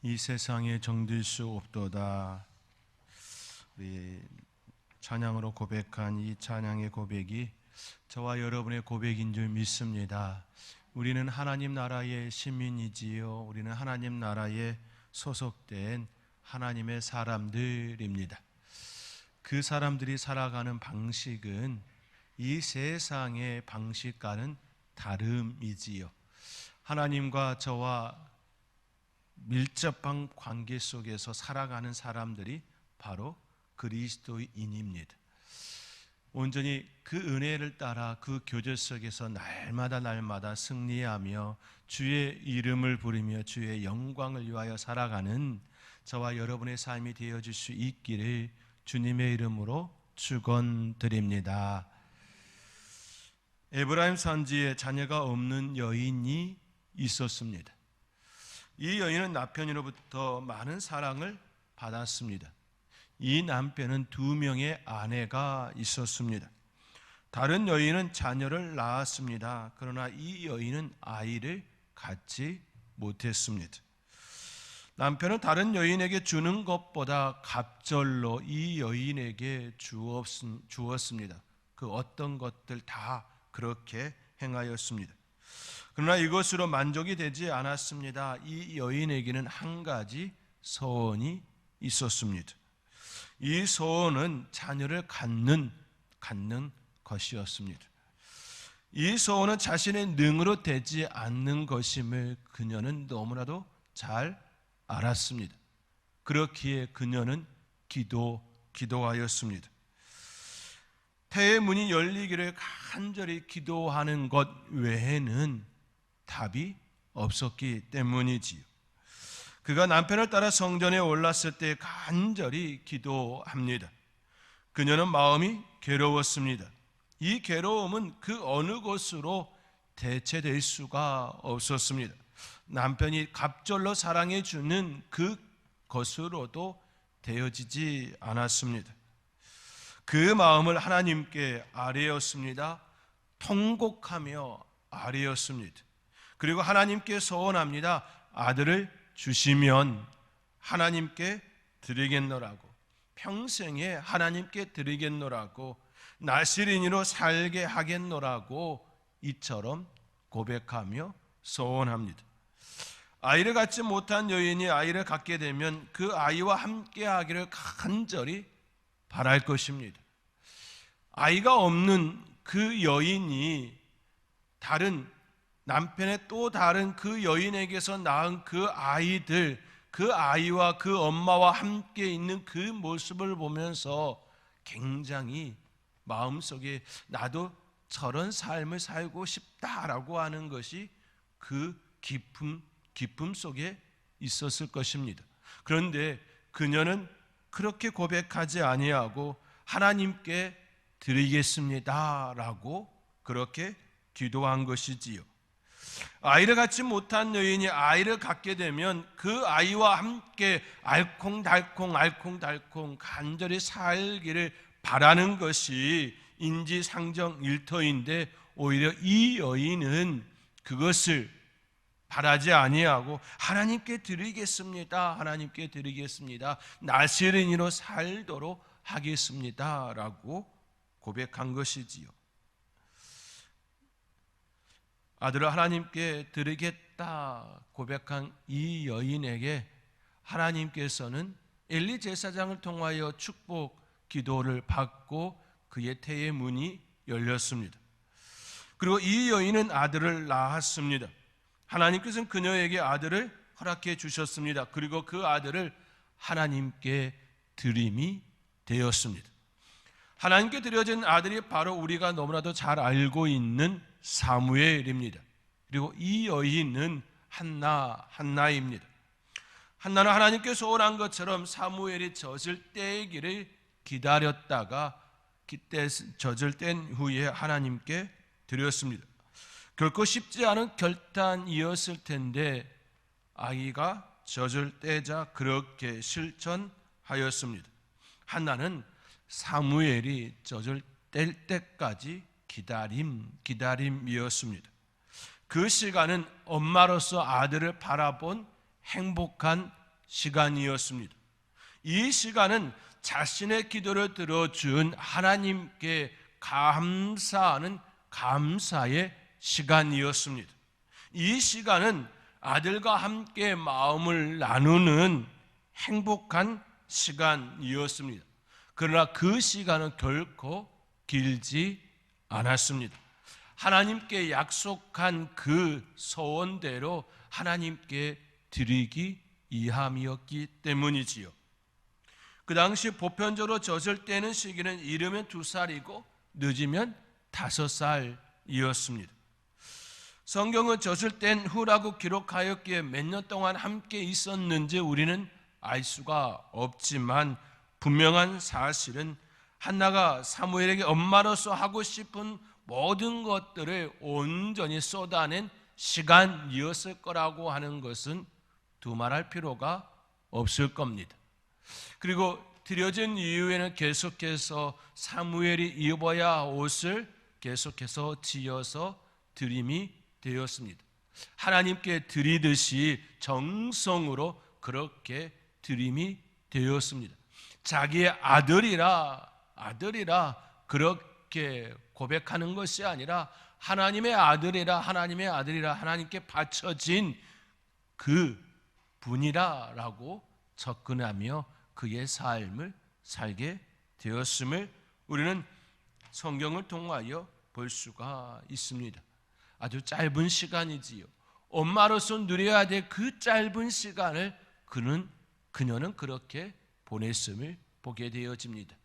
이 세상에 정들 수 없도다. 우리 찬양으로 고백한 이 찬양의 고백이 저와 여러분의 고백인 줄 믿습니다. 우리는 하나님 나라의 시민이지요. 우리는 하나님 나라에 소속된 하나님의 사람들입니다. 그 사람들이 살아가는 방식은 이 세상의 방식과는 다름이지요. 하나님과 저와 밀접한 관계 속에서 살아가는 사람들이 바로 그리스도인입니다. 온전히 그 은혜를 따라 그 교제 속에서 날마다 승리하며 주의 이름을 부르며 주의 영광을 위하여 살아가는 저와 여러분의 삶이 되어질 수 있기를 주님의 이름으로 축원드립니다. 에브라임 산지에 자녀가 없는 여인이 있었습니다. 이 여인은 남편으로부터 많은 사랑을 받았습니다. 이 남편은 2명의 아내가 있었습니다. 다른 여인은 자녀를 낳았습니다. 그러나 이 여인은 아이를 갖지 못했습니다. 남편은 다른 여인에게 주는 것보다 갑절로 이 여인에게 주었습니다. 그 어떤 것들 다 그렇게 행하였습니다. 그러나 이것으로 만족이 되지 않았습니다. 이 여인에게는 한 가지 소원이 있었습니다. 이 소원은 자녀를 갖는 것이었습니다. 이 소원은 자신의 능으로 되지 않는 것임을 그녀는 너무나도 잘 알았습니다. 그렇기에 그녀는 기도하였습니다. 태의 문이 열리기를 간절히 기도하는 것 외에는 답이 없었기 때문이지요. 그가 남편을 따라 성전에 올랐을 때 간절히 기도합니다. 그녀는 마음이 괴로웠습니다. 이 괴로움은 그 어느 것으로 대체될 수가 없었습니다. 남편이 갑절로 사랑해 주는 그 것으로도 되어지지 않았습니다. 그 마음을 하나님께 아뢰었습니다. 통곡하며 아뢰었습니다. 그리고 하나님께 소원합니다. 아들을 주시면 하나님께 드리겠노라고, 평생에 하나님께 드리겠노라고, 나시린이로 살게 하겠노라고 이처럼 고백하며 소원합니다. 아이를 갖지 못한 여인이 아이를 갖게 되면 그 아이와 함께 하기를 간절히 바랄 것입니다. 아이가 없는 그 여인이 다른 남편의 또 다른 그 여인에게서 낳은 그 아이들, 그 아이와 그 엄마와 함께 있는 그 모습을 보면서 굉장히 마음속에 나도 저런 삶을 살고 싶다라고 하는 것이 그 기쁨 속에 있었을 것입니다. 그런데 그녀는 그렇게 고백하지 아니하고 하나님께 드리겠습니다라고 그렇게 기도한 것이지요. 아이를 갖지 못한 여인이 아이를 갖게 되면 그 아이와 함께 알콩달콩 간절히 살기를 바라는 것이 인지상정 일터인데, 오히려 이 여인은 그것을 바라지 아니하고 하나님께 드리겠습니다. 나시린이로 살도록 하겠습니다라고 고백한 것이지요. 아들을 하나님께 드리겠다 고백한 이 여인에게 하나님께서는 엘리 제사장을 통하여 축복 기도를 받고 그의 태의 문이 열렸습니다. 그리고 이 여인은 아들을 낳았습니다. 하나님께서는 그녀에게 아들을 허락해 주셨습니다. 그리고 그 아들을 하나님께 드림이 되었습니다. 하나님께 드려진 아들이 바로 우리가 너무나도 잘 알고 있는 사무엘입니다. 그리고 이 여인은 한나입니다. 한나는 하나님께 소원한 것처럼 사무엘이 젖을 떼기를 기다렸다가 그때 젖을 뗀 후에 하나님께 드렸습니다. 결코 쉽지 않은 결단이었을 텐데 아이가 젖을 떼자 그렇게 실천하였습니다. 한나는 사무엘이 젖을 뗄 때까지 기다림이었습니다. 그 시간은 엄마로서 아들을 바라본 행복한 시간이었습니다. 이 시간은 자신의 기도를 들어준 하나님께 감사하는 감사의 시간이었습니다. 이 시간은 아들과 함께 마음을 나누는 행복한 시간이었습니다. 그러나 그 시간은 결코 길지 않았습니다. 하나님께 약속한 그 소원대로 하나님께 드리기 위함이었기 때문이지요. 그 당시 보편적으로 젖을 떼는 시기는 이르면 2살이고 늦으면 5살이었습니다. 성경은 젖을 뗀 후라고 기록하였기에 몇 년 동안 함께 있었는지 우리는 알 수가 없지만 분명한 사실은 한나가 사무엘에게 엄마로서 하고 싶은 모든 것들을 온전히 쏟아낸 시간이었을 거라고 하는 것은 두말할 필요가 없을 겁니다. 그리고 드려진 이후에는 계속해서 사무엘이 입어야 할 옷을 계속해서 지어서 드림이 되었습니다. 하나님께 드리듯이 정성으로 그렇게 드림이 되었습니다. 자기의 아들이라 그렇게 고백하는 것이 아니라 하나님의 아들이라 하나님께 바쳐진 그 분이라라고 접근하며 그의 삶을 살게 되었음을 우리는 성경을 통하여 볼 수가 있습니다. 아주 짧은 시간이지요. 엄마로서 누려야 될 그 짧은 시간을 그녀는 그렇게 보냈음을 보게 되어집니다.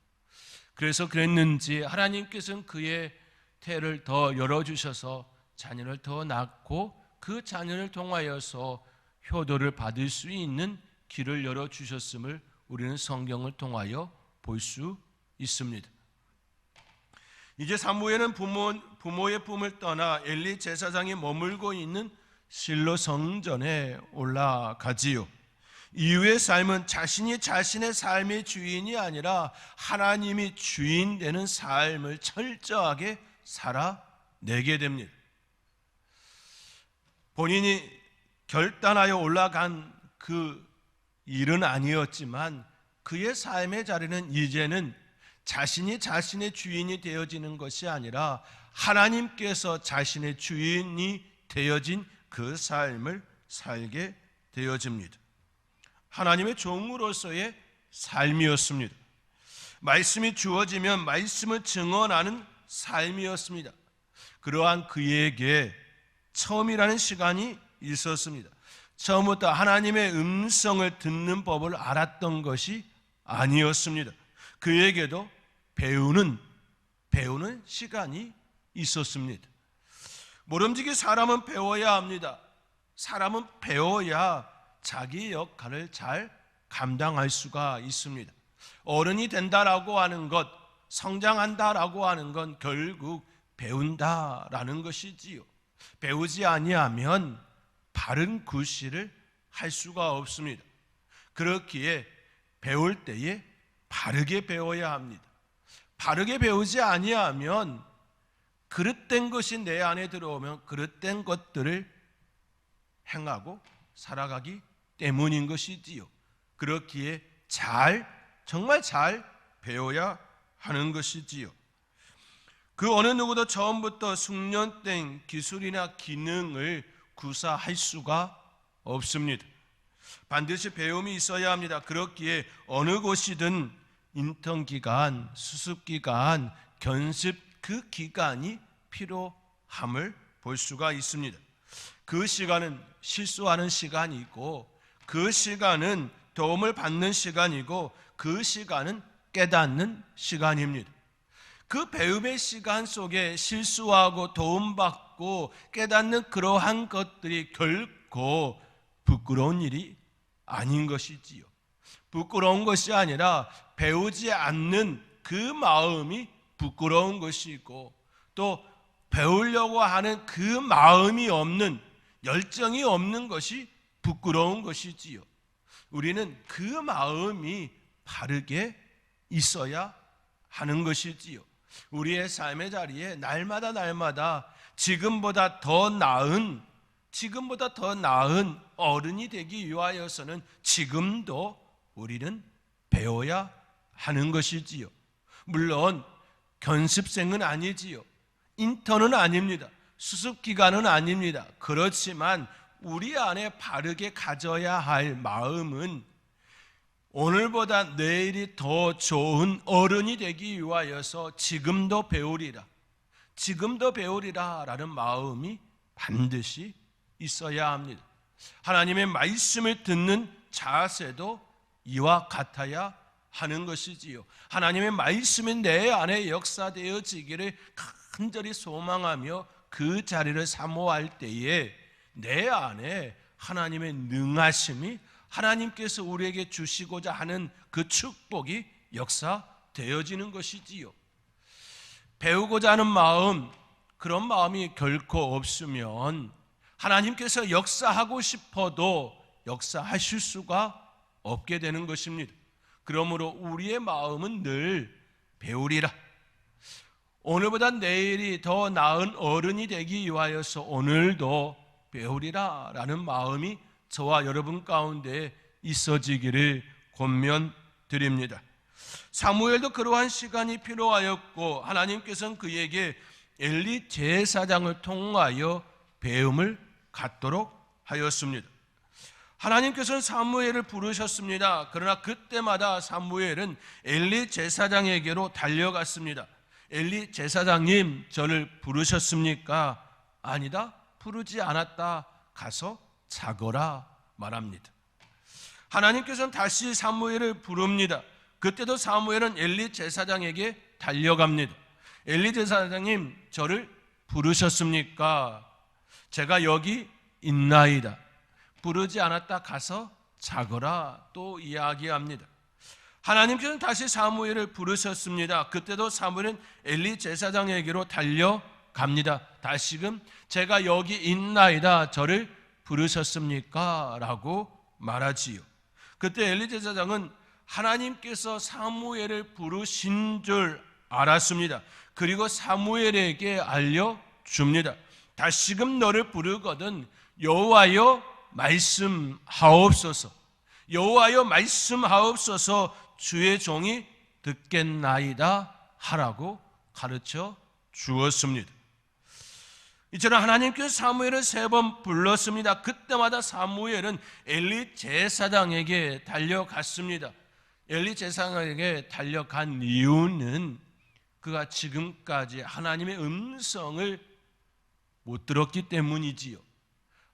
그래서 그랬는지 하나님께서는 그의 태를 더 열어주셔서 자녀를 더 낳고 그 자녀를 통하여서 효도를 받을 수 있는 길을 열어주셨음을 우리는 성경을 통하여 볼 수 있습니다. 이제 사무엘은 부모의 품을 떠나 엘리 제사장이 머물고 있는 실로 성전에 올라가지요. 이후의 삶은 자신이 자신의 삶의 주인이 아니라 하나님이 주인 되는 삶을 철저하게 살아내게 됩니다. 본인이 결단하여 올라간 그 일은 아니었지만 그의 삶의 자리는 이제는 자신이 자신의 주인이 되어지는 것이 아니라 하나님께서 자신의 주인이 되어진 그 삶을 살게 되어집니다. 하나님의 종으로서의 삶이었습니다. 말씀이 주어지면 말씀을 증언하는 삶이었습니다. 그러한 그에게 처음이라는 시간이 있었습니다. 처음부터 하나님의 음성을 듣는 법을 알았던 것이 아니었습니다. 그에게도 배우는 시간이 있었습니다. 모름지기 사람은 배워야 합니다. 사람은 배워야 자기 역할을 잘 감당할 수가 있습니다. 어른이 된다라고 하는 것, 성장한다라고 하는 건 결국 배운다라는 것이지요. 배우지 아니하면 바른 구실을 할 수가 없습니다. 그렇기에 배울 때에 바르게 배워야 합니다. 바르게 배우지 아니하면 그릇된 것이 내 안에 들어오면 그릇된 것들을 행하고 살아가기 때문인 것이지요. 그렇기에 정말 잘 배워야 하는 것이지요. 그 어느 누구도 처음부터 숙련된 기술이나 기능을 구사할 수가 없습니다. 반드시 배움이 있어야 합니다. 그렇기에 어느 곳이든 인턴 기간, 수습 기간, 견습 그 기간이 필요함을 볼 수가 있습니다. 그 시간은 실수하는 시간이고 그 시간은 도움을 받는 시간이고 그 시간은 깨닫는 시간입니다. 그 배움의 시간 속에 실수하고 도움받고 깨닫는 그러한 것들이 결코 부끄러운 일이 아닌 것이지요. 부끄러운 것이 아니라 배우지 않는 그 마음이 부끄러운 것이고 또 배우려고 하는 그 마음이 없는 열정이 없는 것이 부끄러운 것이지요. 우리는 그 마음이 바르게 있어야 하는 것이지요. 우리의 삶의 자리에 날마다 지금보다 더 나은 지금보다 더 나은 어른이 되기 위하여서는 지금도 우리는 배워야 하는 것이지요. 물론 견습생은 아니지요. 인턴은 아닙니다. 수습기간은 아닙니다. 그렇지만 우리 안에 바르게 가져야 할 마음은 오늘보다 내일이 더 좋은 어른이 되기 위하여서 지금도 배우리라, 지금도 배우리라 라는 마음이 반드시 있어야 합니다. 하나님의 말씀을 듣는 자세도 이와 같아야 하는 것이지요. 하나님의 말씀이 내 안에 역사되어지기를 간절히 소망하며 그 자리를 사모할 때에 내 안에 하나님의 능하심이, 하나님께서 우리에게 주시고자 하는 그 축복이 역사되어지는 것이지요. 배우고자 하는 마음, 그런 마음이 결코 없으면 하나님께서 역사하고 싶어도 역사하실 수가 없게 되는 것입니다. 그러므로 우리의 마음은 늘 배우리라, 오늘보다 내일이 더 나은 어른이 되기 위하여서 오늘도 배우리라 라는 마음이 저와 여러분 가운데 있어지기를 권면드립니다. 사무엘도 그러한 시간이 필요하였고 하나님께서는 그에게 엘리 제사장을 통하여 배움을 갖도록 하였습니다. 하나님께서는 사무엘을 부르셨습니다. 그러나 그때마다 사무엘은 엘리 제사장에게로 달려갔습니다. 엘리 제사장님, 저를 부르셨습니까? 아니다, 부르지 않았다. 가서 자거라 말합니다. 하나님께서는 다시 사무엘을 부릅니다. 그때도 사무엘은 엘리 제사장에게 달려갑니다. 엘리 제사장님, 저를 부르셨습니까? 제가 여기 있나이다. 부르지 않았다. 가서 자거라 또 이야기합니다. 하나님께서는 다시 사무엘을 부르셨습니다. 그때도 사무엘은 엘리 제사장에게로 달려갑니다. 다시금 제가 여기 있나이다. 저를 부르셨습니까? 라고 말하지요. 그때 엘리 제사장은 하나님께서 사무엘을 부르신 줄 알았습니다. 그리고 사무엘에게 알려줍니다. 다시금 너를 부르거든 여호와여 말씀하옵소서, 여호와여 말씀하옵소서, 주의 종이 듣겠나이다 하라고 가르쳐 주었습니다. 이처럼 하나님께서 사무엘을 3번 불렀습니다. 그때마다 사무엘은 엘리 제사장에게 달려갔습니다. 엘리 제사장에게 달려간 이유는 그가 지금까지 하나님의 음성을 못 들었기 때문이지요.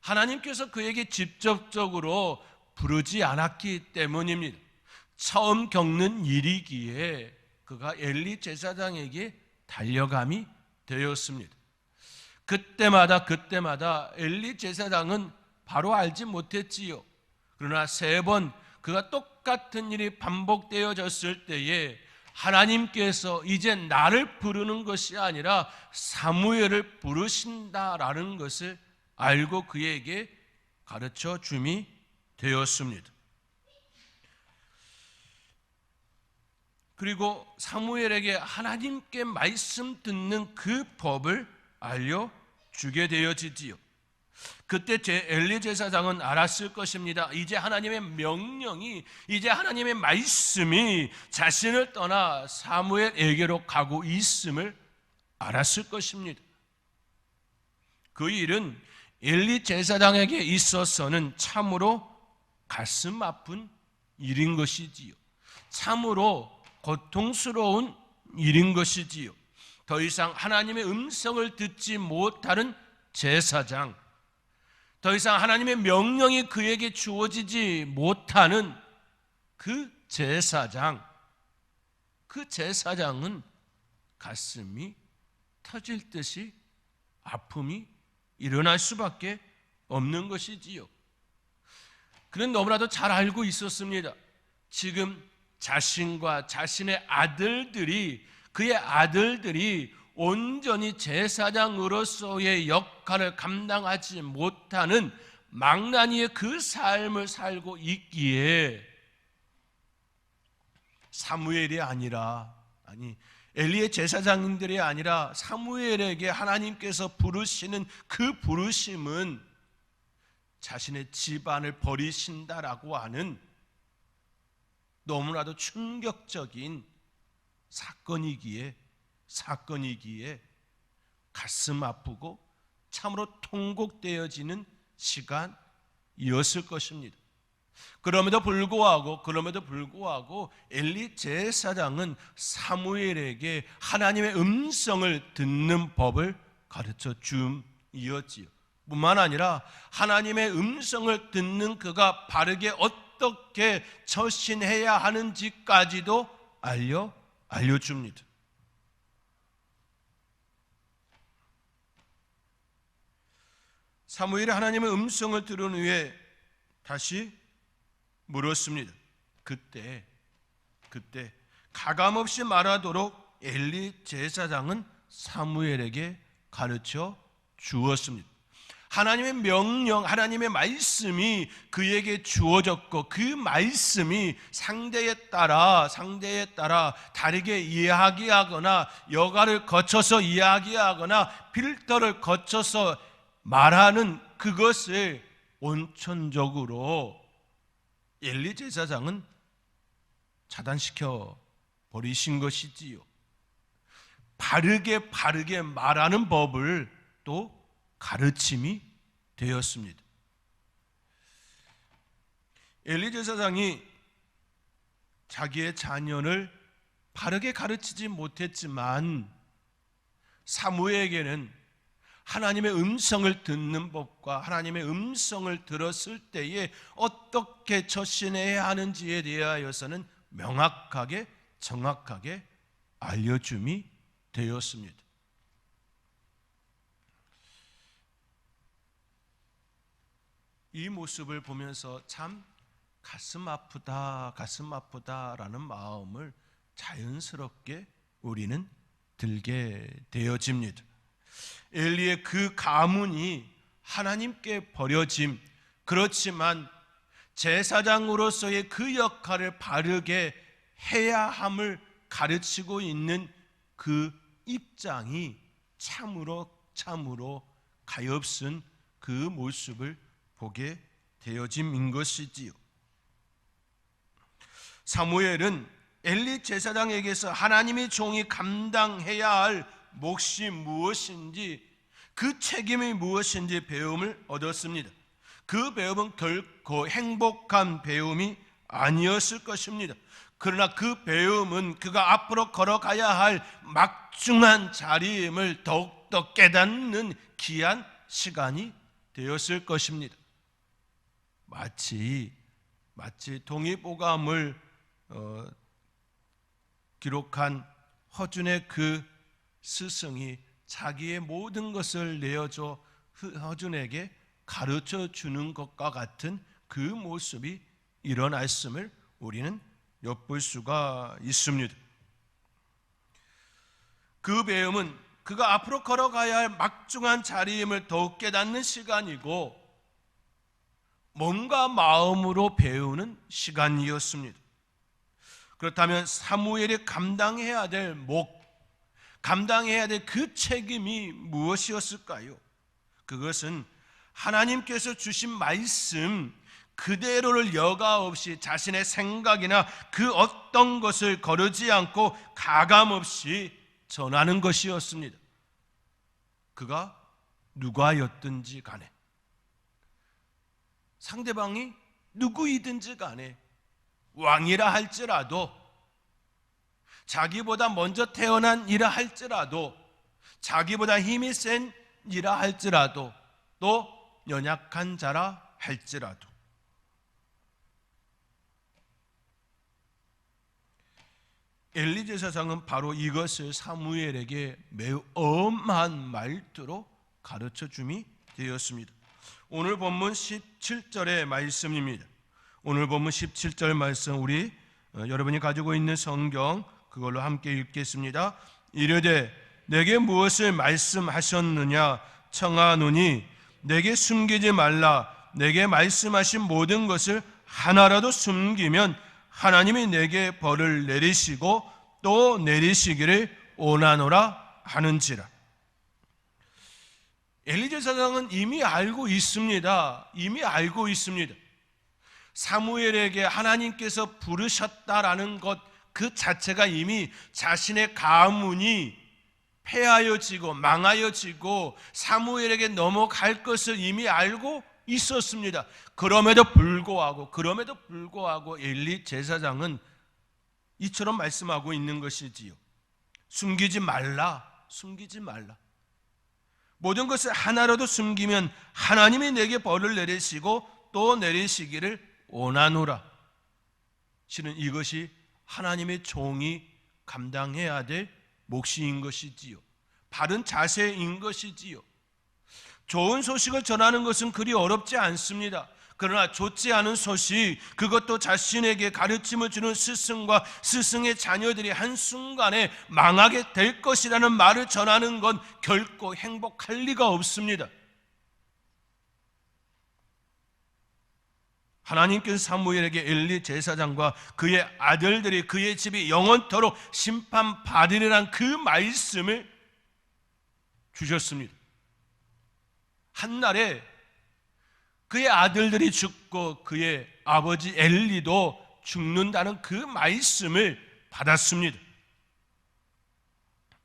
하나님께서 그에게 직접적으로 부르지 않았기 때문입니다. 처음 겪는 일이기에 그가 엘리 제사장에게 달려감이 되었습니다. 그때마다 엘리 제사장은 바로 알지 못했지요. 그러나 3번 그가 똑같은 일이 반복되어졌을 때에 하나님께서 이제 나를 부르는 것이 아니라 사무엘을 부르신다라는 것을 알고 그에게 가르쳐 줌이 되었습니다. 그리고 사무엘에게 하나님께 말씀 듣는 그 법을 알려주게 되어지지요. 그때 엘리 제사장은 알았을 것입니다. 이제 하나님의 명령이, 이제 하나님의 말씀이 자신을 떠나 사무엘에게로 가고 있음을 알았을 것입니다. 그 일은 엘리 제사장에게 있어서는 참으로 가슴 아픈 일인 것이지요. 참으로 고통스러운 일인 것이지요. 더 이상 하나님의 음성을 듣지 못하는 제사장, 더 이상 하나님의 명령이 그에게 주어지지 못하는 그 제사장, 그 제사장은 가슴이 터질 듯이 아픔이 일어날 수밖에 없는 것이지요. 그는 너무나도 잘 알고 있었습니다. 지금 자신과 자신의 아들들이, 그의 아들들이 온전히 제사장으로서의 역할을 감당하지 못하는 망나니의 그 삶을 살고 있기에 사무엘이 아니라, 엘리의 제사장님들이 아니라 사무엘에게 하나님께서 부르시는 그 부르심은 자신의 집안을 버리신다라고 하는 너무나도 충격적인 사건이기에 가슴 아프고 참으로 통곡되어지는 시간이었을 것입니다. 그럼에도 불구하고 엘리 제사장은 사무엘에게 하나님의 음성을 듣는 법을 가르쳐 줌이었지요. 뿐만 아니라 하나님의 음성을 듣는 그가 바르게 어떻게 처신해야 하는지까지도 알려줍니다. 사무엘이 하나님의 음성을 들은 후에 다시 물었습니다. 그때 가감없이 말하도록 엘리 제사장은 사무엘에게 가르쳐 주었습니다. 하나님의 명령, 하나님의 말씀이 그에게 주어졌고 그 말씀이 상대에 따라 다르게 이야기하거나 여가를 거쳐서 이야기하거나 필터를 거쳐서 말하는 그것을 온천적으로 엘리 제사장은 차단시켜 버리신 것이지요. 바르게 말하는 법을 또 가르침이 되었습니다. 엘리 제사장이 자기의 자녀를 바르게 가르치지 못했지만 사무엘에게는 하나님의 음성을 듣는 법과 하나님의 음성을 들었을 때에 어떻게 처신해야 하는지에 대하여서는 명확하게 정확하게 알려줌이 되었습니다. 이 모습을 보면서 참 가슴 아프다라는 마음을 자연스럽게 우리는 들게 되어집니다. 엘리의 그 가문이 하나님께 버려짐, 그렇지만 제사장으로서의 그 역할을 바르게 해야 함을 가르치고 있는 그 입장이 참으로 가엾은 그 모습을 보게 되어짐인 것이지요. 사무엘은 엘리 제사장에게서 하나님의 종이 감당해야 할 몫이 무엇인지, 그 책임이 무엇인지 배움을 얻었습니다. 그 배움은 결코 행복한 배움이 아니었을 것입니다. 그러나 그 배움은 그가 앞으로 걸어가야 할 막중한 자리임을 더욱더 깨닫는 귀한 시간이 되었을 것입니다. 마치 동의보감을 기록한 허준의 그 스승이 자기의 모든 것을 내어줘 허준에게 가르쳐 주는 것과 같은 그 모습이 일어났음을 우리는 엿볼 수가 있습니다. 그 배움은 그가 앞으로 걸어가야 할 막중한 자리임을 더욱 깨닫는 시간이고 몸과 마음으로 배우는 시간이었습니다. 그렇다면 사무엘이 감당해야 될 목, 감당해야 될 그 책임이 무엇이었을까요? 그것은 하나님께서 주신 말씀 그대로를 여과 없이 자신의 생각이나 그 어떤 것을 거르지 않고 가감없이 전하는 것이었습니다. 그가 누가였든지 간에, 상대방이 누구이든지 간에, 왕이라 할지라도, 자기보다 먼저 태어난 이라 할지라도, 자기보다 힘이 센 이라 할지라도, 또 연약한 자라 할지라도, 엘리 제사장은 바로 이것을 사무엘에게 매우 엄한 말투로 가르쳐 줌이 되었습니다. 오늘 본문 17절의 말씀입니다. 오늘 본문 17절 말씀, 우리 여러분이 가지고 있는 성경 그걸로 함께 읽겠습니다. 이르되 내게 무엇을 말씀하셨느냐 청하노니 내게 숨기지 말라. 내게 말씀하신 모든 것을 하나라도 숨기면 하나님이 내게 벌을 내리시고 또 내리시기를 원하노라 하는지라. 엘리 제사장은 이미 알고 있습니다. 이미 알고 있습니다. 사무엘에게 하나님께서 부르셨다라는 것 그 자체가 이미 자신의 가문이 폐하여지고 망하여지고 사무엘에게 넘어갈 것을 이미 알고 있었습니다. 그럼에도 불구하고 엘리 제사장은 이처럼 말씀하고 있는 것이지요. 숨기지 말라. 모든 것을 하나라도 숨기면 하나님이 내게 벌을 내리시고 또 내리시기를 원하노라. 실은 이것이 하나님의 종이 감당해야 될 몫인 것이지요. 바른 자세인 것이지요. 좋은 소식을 전하는 것은 그리 어렵지 않습니다. 그러나 좋지 않은 소식, 그것도 자신에게 가르침을 주는 스승과 스승의 자녀들이 한순간에 망하게 될 것이라는 말을 전하는 건 결코 행복할 리가 없습니다. 하나님께서 사무엘에게 엘리 제사장과 그의 아들들이 그의 집이 영원토록 심판받으리란 그 말씀을 주셨습니다. 한날에 그의 아들들이 죽고 그의 아버지 엘리도 죽는다는 그 말씀을 받았습니다.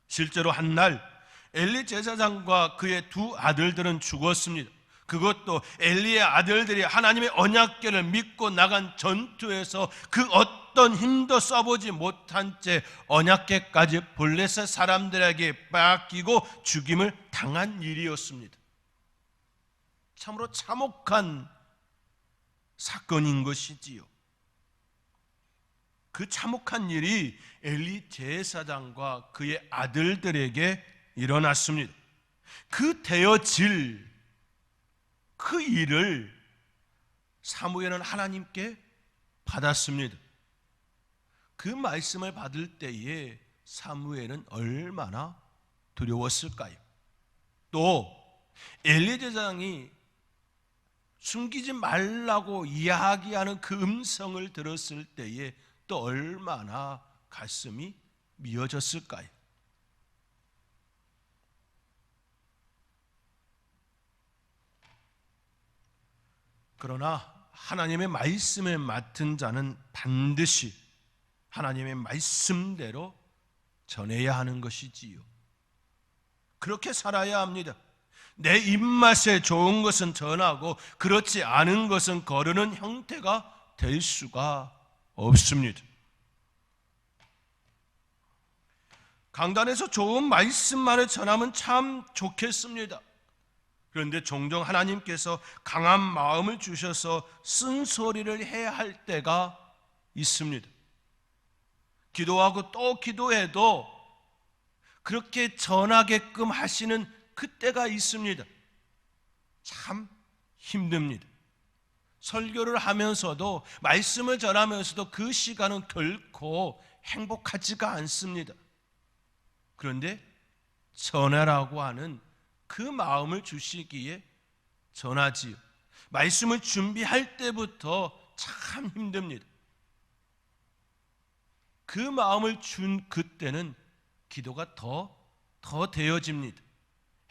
실제로 한날 엘리 제사장과 그의 두 아들들은 죽었습니다. 그것도 엘리의 아들들이 하나님의 언약궤를 믿고 나간 전투에서 그 어떤 힘도 써보지 못한 채 언약궤까지 블레셋 사람들에게 뺏기고 죽임을 당한 일이었습니다. 참으로 참혹한 사건인 것이지요. 그 참혹한 일이 엘리 제사장과 그의 아들들에게 일어났습니다. 그 되어질 그 일을 사무엘은 하나님께 받았습니다. 그 말씀을 받을 때에 사무엘은 얼마나 두려웠을까요? 또 엘리 제사장이 숨기지 말라고 이야기하는 그 음성을 들었을 때에 또 얼마나 가슴이 미어졌을까요? 그러나 하나님의 말씀을 맡은 자는 반드시 하나님의 말씀대로 전해야 하는 것이지요. 그렇게 살아야 합니다. 내 입맛에 좋은 것은 전하고 그렇지 않은 것은 거르는 형태가 될 수가 없습니다. 강단에서 좋은 말씀만을 전하면 참 좋겠습니다. 그런데 종종 하나님께서 강한 마음을 주셔서 쓴소리를 해야 할 때가 있습니다. 기도하고 또 기도해도 그렇게 전하게끔 하시는 그때가 있습니다. 참 힘듭니다. 설교를 하면서도 말씀을 전하면서도 그 시간은 결코 행복하지가 않습니다. 그런데 전하라고 하는 그 마음을 주시기에 전하지요. 말씀을 준비할 때부터 참 힘듭니다. 그 마음을 준 그때는 기도가 더 되어집니다.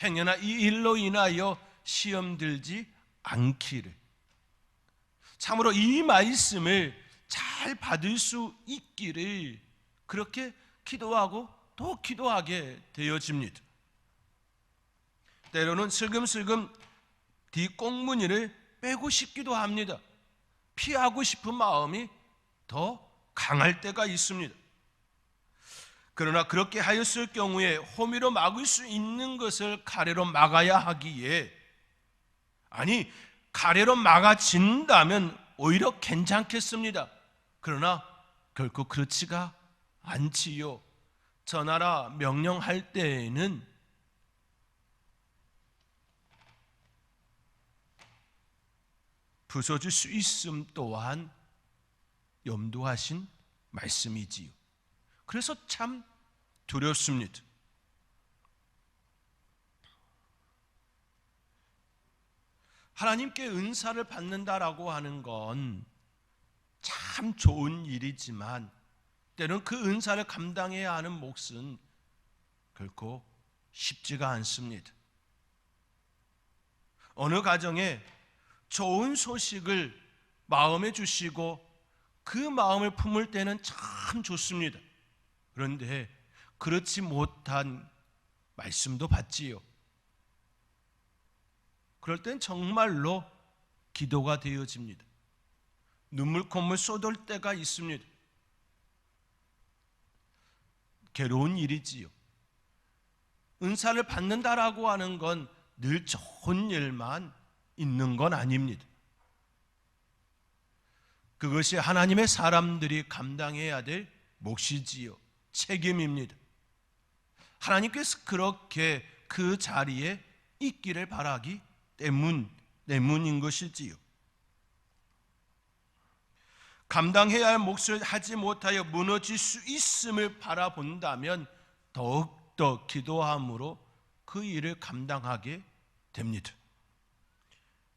행여나 이 일로 인하여 시험 들지 않기를. 참으로 이 말씀을 잘 받을 수 있기를 그렇게 기도하고 또 기도하게 되어집니다. 때로는 슬금슬금 뒷꽁무니를 빼고 싶기도 합니다. 피하고 싶은 마음이 더 강할 때가 있습니다. 그러나 그렇게 하였을 경우에 호미로 막을 수 있는 것을 가래로 막아야 하기에, 아니 가래로 막아진다면 오히려 괜찮겠습니다. 그러나 결코 그렇지가 않지요. 전하라 명령할 때에는 부서질 수 있음 또한 염두하신 말씀이지요. 그래서 참 두렵습니다. 하나님께 은사를 받는다라고 하는 건 참 좋은 일이지만 때로는 그 은사를 감당해야 하는 몫은 결코 쉽지가 않습니다. 어느 가정에 좋은 소식을 마음에 주시고 그 마음을 품을 때는 참 좋습니다. 그런데 그렇지 못한 말씀도 받지요. 그럴 땐 정말로 기도가 되어집니다. 눈물 콧물 쏟을 때가 있습니다. 괴로운 일이지요. 은사를 받는다라고 하는 건 늘 좋은 일만 있는 건 아닙니다. 그것이 하나님의 사람들이 감당해야 될 몫이지요. 책임입니다. 하나님께서 그렇게 그 자리에 있기를 바라기 때문인 것이지요. 감당해야 할 몫을 하지 못하여 무너질 수 있음을 바라본다면 더욱더 기도함으로 그 일을 감당하게 됩니다.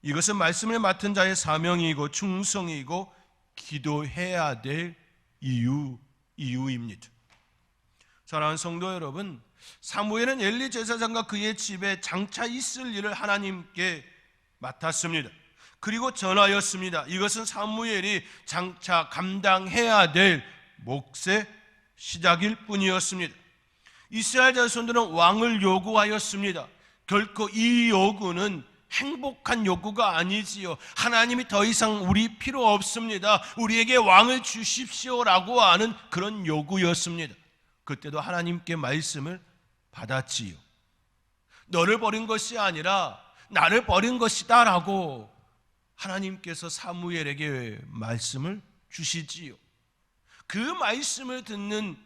이것은 말씀을 맡은 자의 사명이고 충성이고 기도해야 될 이유입니다. 사랑하는 성도 여러분, 사무엘은 엘리 제사장과 그의 집에 장차 있을 일을 하나님께 맡았습니다. 그리고 전하였습니다. 이것은 사무엘이 장차 감당해야 될 몫의 시작일 뿐이었습니다. 이스라엘 자손들은 왕을 요구하였습니다. 결코 이 요구는 행복한 요구가 아니지요. 하나님이 더 이상 우리 필요 없습니다. 우리에게 왕을 주십시오라고 하는 그런 요구였습니다. 그때도 하나님께 말씀을 받았지요. 너를 버린 것이 아니라 나를 버린 것이다 라고 하나님께서 사무엘에게 말씀을 주시지요. 그 말씀을 듣는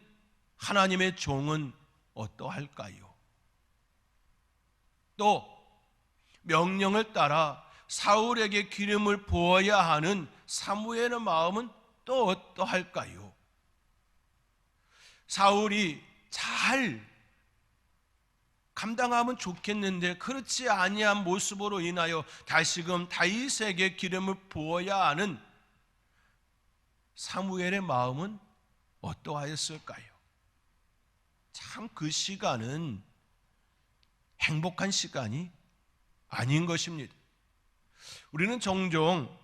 하나님의 종은 어떠할까요? 또 명령을 따라 사울에게 기름을 부어야 하는 사무엘의 마음은 또 어떠할까요? 사울이 잘 감당하면 좋겠는데 그렇지 아니한 모습으로 인하여 다시금 다윗에게 기름을 부어야 하는 사무엘의 마음은 어떠하였을까요? 참 그 시간은 행복한 시간이 아닌 것입니다. 우리는 종종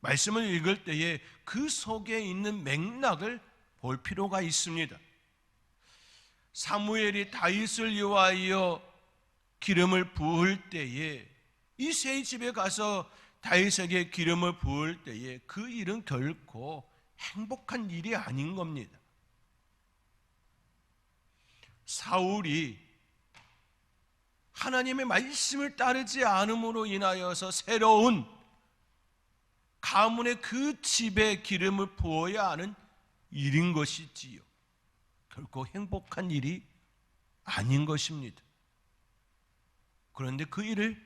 말씀을 읽을 때에 그 속에 있는 맥락을 볼 필요가 있습니다. 사무엘이 다윗을 위하여 기름을 부을 때에 이새의 집에 가서 다윗에게 기름을 부을 때에 그 일은 결코 행복한 일이 아닌 겁니다. 사울이 하나님의 말씀을 따르지 않음으로 인하여서 새로운 가문의 그 집에 기름을 부어야 하는 일인 것이지요. 결코 행복한 일이 아닌 것입니다. 그런데 그 일을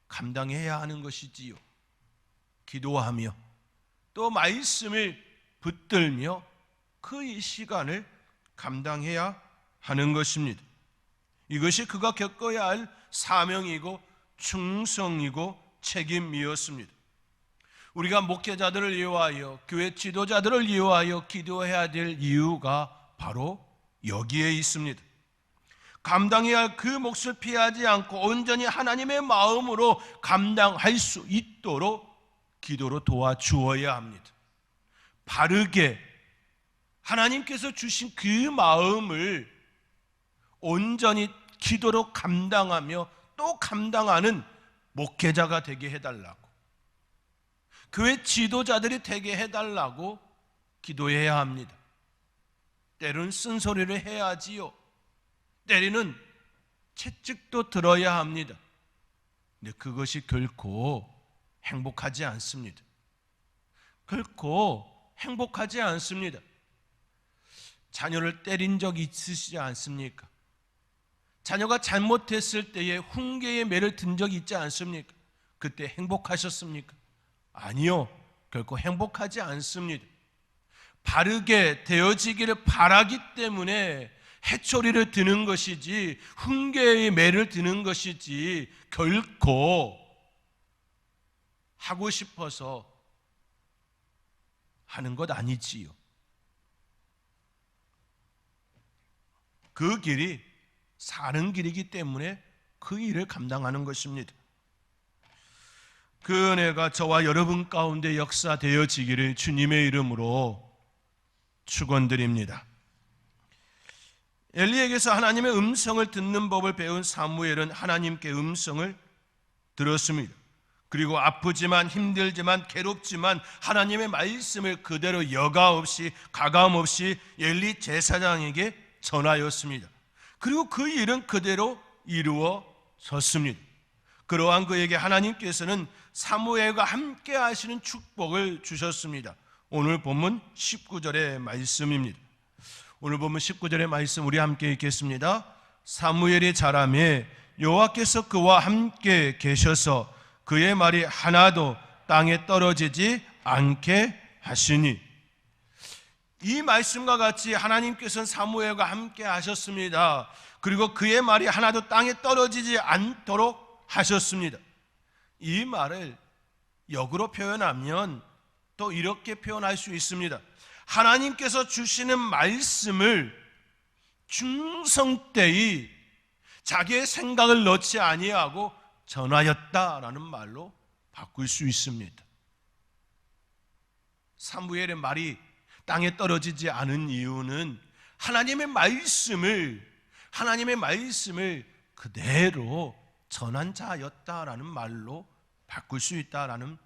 감당해야 하는 것이지요. 기도하며 또 말씀을 붙들며 그 시간을 감당해야 하는 것입니다. 이것이 그가 겪어야 할 사명이고 충성이고 책임이었습니다. 우리가 목회자들을 위하여 교회 지도자들을 위하여 기도해야 될 이유가 바로 여기에 있습니다. 감당해야 할 그 몫을 피하지 않고 온전히 하나님의 마음으로 감당할 수 있도록 기도로 도와주어야 합니다. 바르게 하나님께서 주신 그 마음을 온전히 기도로 감당하며 또 감당하는 목회자가 되게 해달라고, 교회 지도자들이 되게 해달라고 기도해야 합니다. 때로는 쓴소리를 해야지요. 때로는 채찍도 들어야 합니다. 근데 그것이 결코 행복하지 않습니다. 결코 행복하지 않습니다. 자녀를 때린 적 있으시지 않습니까? 자녀가 잘못했을 때에 훈계의 매를 든 적이 있지 않습니까? 그때 행복하셨습니까? 아니요, 결코 행복하지 않습니다. 바르게 되어지기를 바라기 때문에 해초리를 드는 것이지 훈계의 매를 드는 것이지 결코 하고 싶어서 하는 것 아니지요. 그 길이 사는 길이기 때문에 그 일을 감당하는 것입니다. 그 은혜가 저와 여러분 가운데 역사되어지기를 주님의 이름으로 축원드립니다. 엘리에게서 하나님의 음성을 듣는 법을 배운 사무엘은 하나님께 음성을 들었습니다. 그리고 아프지만 힘들지만 괴롭지만 하나님의 말씀을 그대로 여과 없이 가감 없이 엘리 제사장에게 전하였습니다. 그리고 그 일은 그대로 이루어졌습니다. 그러한 그에게 하나님께서는 사무엘과 함께 하시는 축복을 주셨습니다. 오늘 본문 19절의 말씀입니다. 오늘 본문 19절의 말씀 우리 함께 읽겠습니다. 사무엘이 자라매 여호와께서 그와 함께 계셔서 그의 말이 하나도 땅에 떨어지지 않게 하시니. 이 말씀과 같이 하나님께서는 사무엘과 함께 하셨습니다. 그리고 그의 말이 하나도 땅에 떨어지지 않도록 하셨습니다. 이 말을 역으로 표현하면 또 이렇게 표현할 수 있습니다. 하나님께서 주시는 말씀을 중성되이 자기의 생각을 넣지 아니하고 전하였다라는 말로 바꿀 수 있습니다. 사무엘의 말이 땅에 떨어지지 않은 이유는 하나님의 말씀을 그대로 전한 자였다라는 말로 바꿀 수 있다라는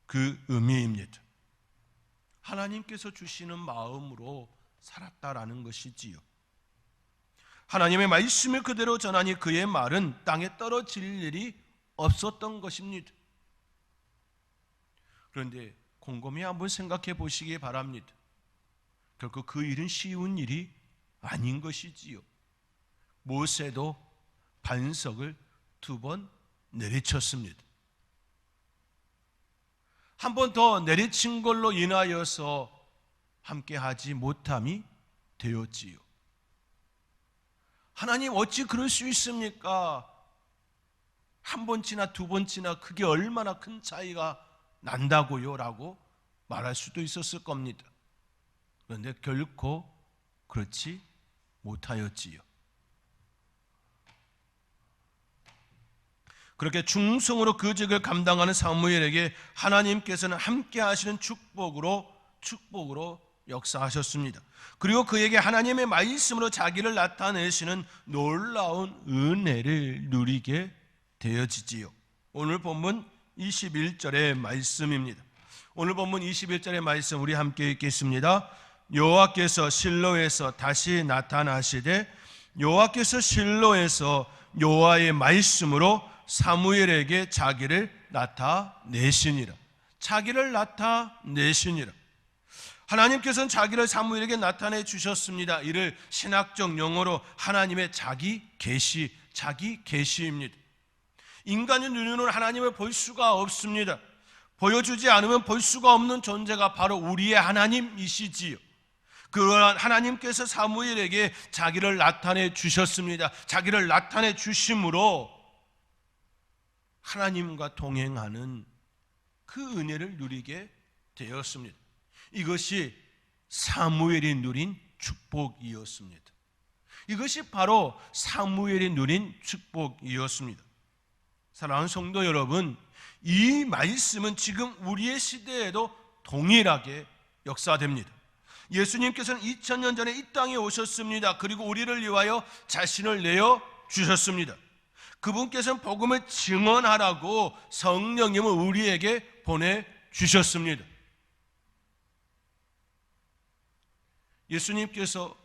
그 의미입니다. 하나님께서 주시는 마음으로 살았다라는 것이지요. 하나님의 말씀을 그대로 전하니 그의 말은 땅에 떨어질 일이 없었던 것입니다. 그런데 곰곰이 한번 생각해 보시기 바랍니다. 결코 그 일은 쉬운 일이 아닌 것이지요. 모세도 반석을 2번 내리쳤습니다. 한 번 더 내리친 걸로 인하여서 함께하지 못함이 되었지요. 하나님 어찌 그럴 수 있습니까? 한 번 지나 2번 지나 그게 얼마나 큰 차이가 난다고요? 라고 말할 수도 있었을 겁니다. 그런데 결코 그렇지 못하였지요. 그렇게 충성으로 그 직을 감당하는 사무엘에게 하나님께서는 함께 하시는 축복으로 역사하셨습니다. 그리고 그에게 하나님의 말씀으로 자기를 나타내시는 놀라운 은혜를 누리게 되어지지요. 오늘 본문 21절의 말씀입니다. 오늘 본문 21절의 말씀 우리 함께 읽겠습니다. 여호와께서 실로에서 다시 나타나시되 여호와께서 실로에서 여호와의 말씀으로 사무엘에게 자기를 나타내시니라. 자기를 나타내시니라. 하나님께서는 자기를 사무엘에게 나타내 주셨습니다. 이를 신학적 용어로 하나님의 자기 계시입니다. 인간의 눈으로는 하나님을 볼 수가 없습니다. 보여주지 않으면 볼 수가 없는 존재가 바로 우리의 하나님이시지요. 그러한 하나님께서 사무엘에게 자기를 나타내 주셨습니다. 자기를 나타내 주심으로 하나님과 동행하는 그 은혜를 누리게 되었습니다. 이것이 사무엘이 누린 축복이었습니다. 이것이 바로 사무엘이 누린 축복이었습니다. 사랑하는 성도 여러분, 이 말씀은 지금 우리의 시대에도 동일하게 역사됩니다. 예수님께서는 2000년 전에 이 땅에 오셨습니다. 그리고 우리를 위하여 자신을 내어 주셨습니다. 그분께서는 복음을 증언하라고 성령님을 우리에게 보내주셨습니다. 예수님께서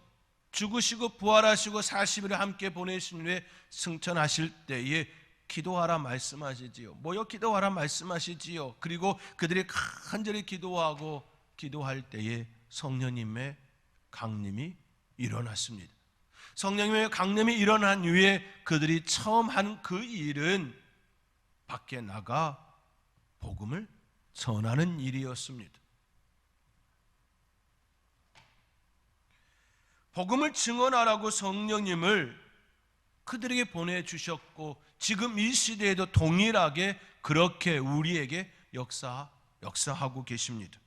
죽으시고 부활하시고 40일을 함께 보내신 후에 승천하실 때에 기도하라 말씀하시지요. 모여 기도하라 말씀하시지요. 그리고 그들이 간절히 기도할 때에 성령님의 강림이 일어났습니다. 성령님의 강림이 일어난 후에 그들이 처음 한 그 일은 밖에 나가 복음을 전하는 일이었습니다. 복음을 증언하라고 성령님을 그들에게 보내주셨고 지금 이 시대에도 동일하게 그렇게 우리에게 역사하고 계십니다.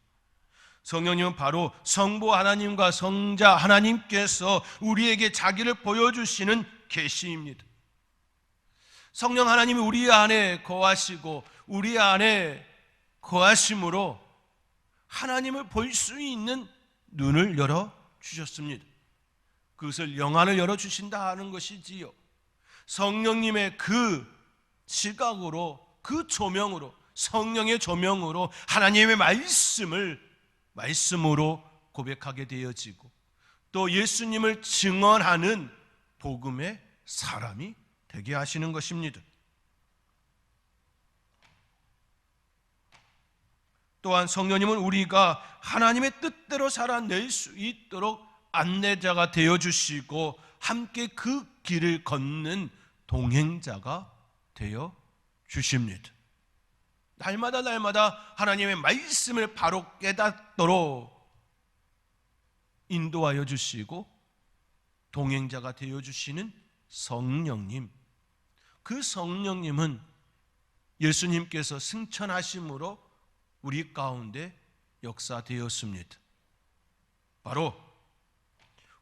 성령님은 바로 성부 하나님과 성자 하나님께서 우리에게 자기를 보여주시는 계시입니다. 성령 하나님이 우리 안에 거하시고 우리 안에 거하심으로 하나님을 볼 수 있는 눈을 열어 주셨습니다. 그것을 영안을 열어 주신다 하는 것이지요. 성령님의 그 시각으로, 그 조명으로, 성령의 조명으로 하나님의 말씀으로 고백하게 되어지고, 또 예수님을 증언하는 복음의 사람이 되게 하시는 것입니다. 또한 성령님은 우리가 하나님의 뜻대로 살아낼 수 있도록 안내자가 되어주시고 함께 그 길을 걷는 동행자가 되어주십니다. 날마다 하나님의 말씀을 바로 깨닫도록 인도하여 주시고 동행자가 되어주시는 성령님, 그 성령님은 예수님께서 승천하심으로 우리 가운데 역사되었습니다. 바로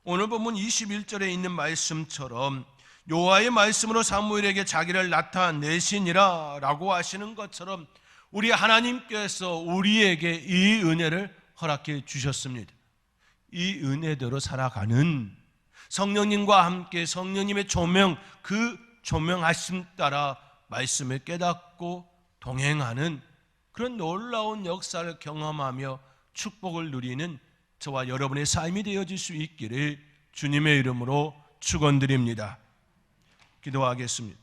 오늘 본문 21절에 있는 말씀처럼 여호와의 말씀으로 사무엘에게 자기를 나타내시니라 라고 하시는 것처럼 우리 하나님께서 우리에게 이 은혜를 허락해 주셨습니다. 이 은혜대로 살아가는, 성령님과 함께 성령님의 조명, 그 조명하심 따라 말씀을 깨닫고 동행하는 그런 놀라운 역사를 경험하며 축복을 누리는 저와 여러분의 삶이 되어질 수 있기를 주님의 이름으로 축원드립니다. 기도하겠습니다.